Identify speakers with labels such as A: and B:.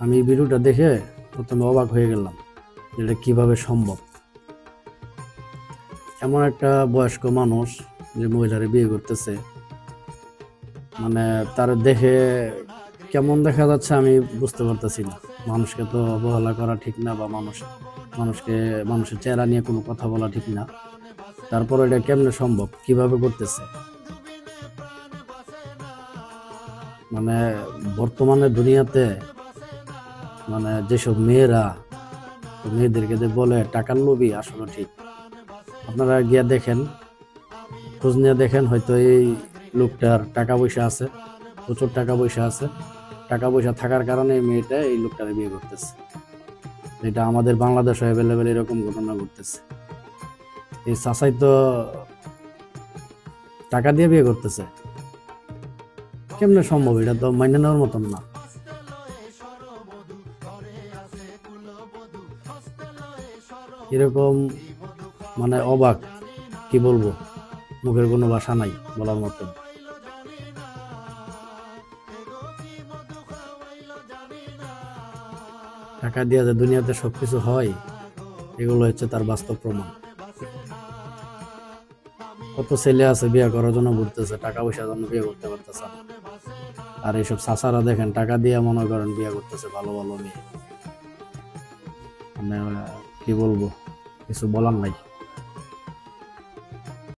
A: আমি এই ভিডিওটা দেখে প্রথমে অবাক হয়ে গেলাম, এটা কিভাবে সম্ভব। এমন একটা বয়স্ক মানুষ যে মহিলারে বিয়ে করতেছে, মানে তার দেখে কেমন দেখা যাচ্ছে আমি বুঝতে পারতেছি না। মানুষকে তো অবহেলা করা ঠিক না, বা মানুষের চেহারা নিয়ে কোনো কথা বলা ঠিক না। তারপর এটা কেমনে সম্ভব, কিভাবে করতেছে? মানে বর্তমানে দুনিয়াতে যেসব মেয়েদেরকে যে বলে টাকার লোভী, আসলে ঠিক। আপনারা গিয়া দেখেন, খোঁজ নিয়ে দেখেন, হয়তো এই লোকটার টাকা পয়সা আছে, প্রচুর টাকা পয়সা আছে। টাকা পয়সা থাকার কারণে এই মেয়েটা এই লোকটারে বিয়ে করতেছে। এটা আমাদের বাংলাদেশে অ্যাভেলেবেল এরকম ঘটনা ঘটতেছে। এই চাচাই তো টাকা দিয়ে বিয়ে করতেছে, কেমনে সম্ভব? এটা তো মাইনে নেওয়ার মতন না। এরকম অবাক, কি বলবো, মুখের কোনো ভাষা নাই বলার মতন। টাকা দিয়ে যে দুনিয়াতে সবকিছু হয়, এগুলো হচ্ছে তার বাস্তব প্রমাণ। কত ছেলে আছে বিয়ে করার জন্য ঘুরতেছে, টাকা পয়সার জন্য বিয়ে করতে পারতেছে না। আর এইসব চাচারা দেখেন টাকা দিয়ে মনে করেন বিয়ে করতেছে ভালো ভালো মেয়ে। কি বলবো, কিছু বলার নাই।